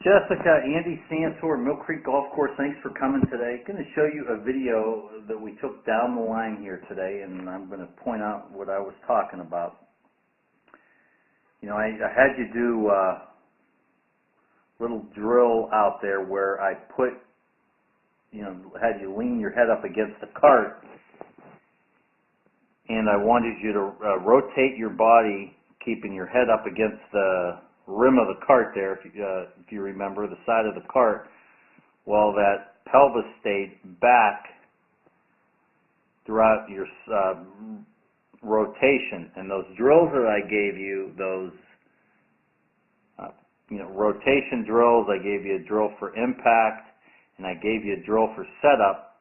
Jessica, Andy Santor, Mill Creek Golf Course, thanks for coming today. I'm going to show you a video that we took down the line here today, and I'm going to point out what I was talking about. You know, I had you do a little drill out there where I put, had you lean your head up against the cart, and I wanted you to rotate your body, keeping your head up against the rim of the cart there, if you remember, the side of the cart, while that pelvis stayed back throughout your rotation. And those drills that I gave you, those rotation drills, I gave you a drill for impact, and I gave you a drill for setup.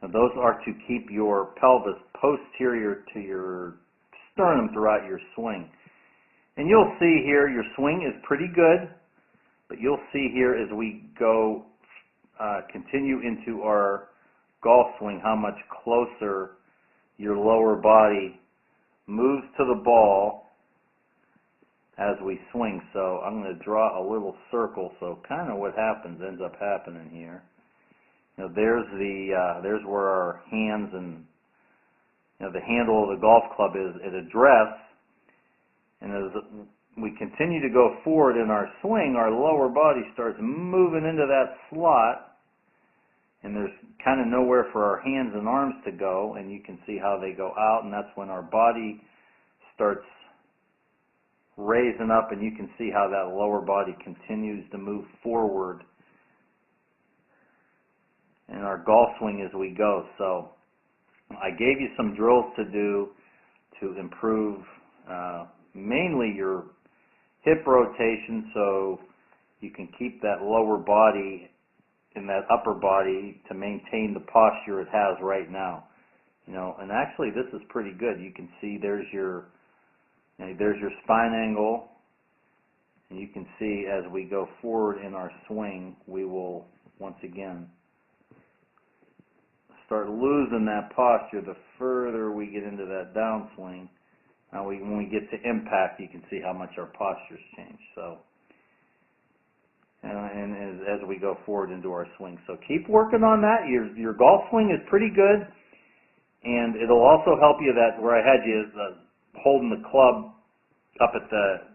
And those are to keep your pelvis posterior to your sternum throughout your swing. And you'll see here your swing is pretty good, but you'll see here as we go continue into our golf swing how much closer your lower body moves to the ball as we swing. So I'm going to draw a little circle, so kind of what happens ends up happening here. There's where our hands and the handle of the golf club is at address. And as we continue to go forward in our swing, our lower body starts moving into that slot, and there's kind of nowhere for our hands and arms to go, and you can see how they go out, and that's when our body starts raising up, and you can see how that lower body continues to move forward in our golf swing as we go. So I gave you some drills to do to improve mainly your hip rotation, so you can keep that lower body and that upper body to maintain the posture it has right now. And actually this is pretty good. You can see there's your spine angle, and you can see as we go forward in our swing, we will once again start losing that posture the further we get into that downswing. Now, when we get to impact, you can see how much our postures change. So, and as we go forward into our swing, so keep working on that. Your golf swing is pretty good, and it'll also help you that where I had you holding the club up at the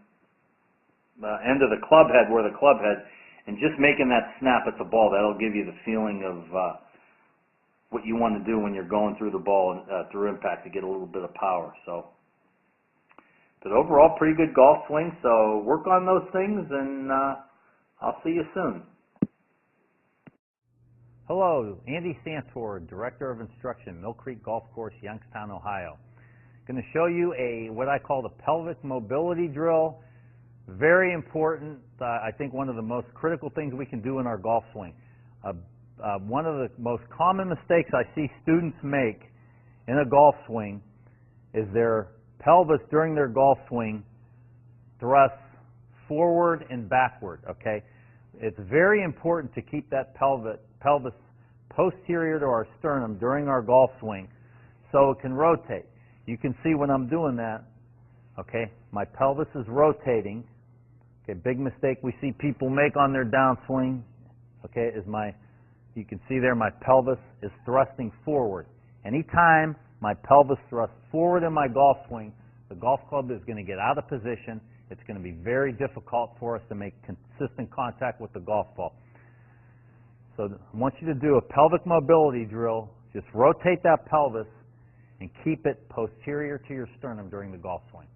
end of the club head, where the club head, and just making that snap at the ball. That'll give you the feeling of what you want to do when you're going through the ball through impact to get a little bit of power. So. But overall, pretty good golf swing, so work on those things, and I'll see you soon. Hello, Andy Santor, Director of Instruction, Mill Creek Golf Course, Youngstown, Ohio. Going to show you what I call the pelvic mobility drill. Very important. I think one of the most critical things we can do in our golf swing. One of the most common mistakes I see students make in a golf swing is their pelvis during their golf swing thrusts forward and backward, okay? It's very important to keep that pelvis posterior to our sternum during our golf swing so it can rotate. You can see when I'm doing that, okay, my pelvis is rotating. Okay, big mistake we see people make on their downswing, okay, is you can see there my pelvis is thrusting forward. Anytime my pelvis thrusts forward in my golf swing, the golf club is going to get out of position. It's going to be very difficult for us to make consistent contact with the golf ball. So I want you to do a pelvic mobility drill. Just rotate that pelvis and keep it posterior to your sternum during the golf swing.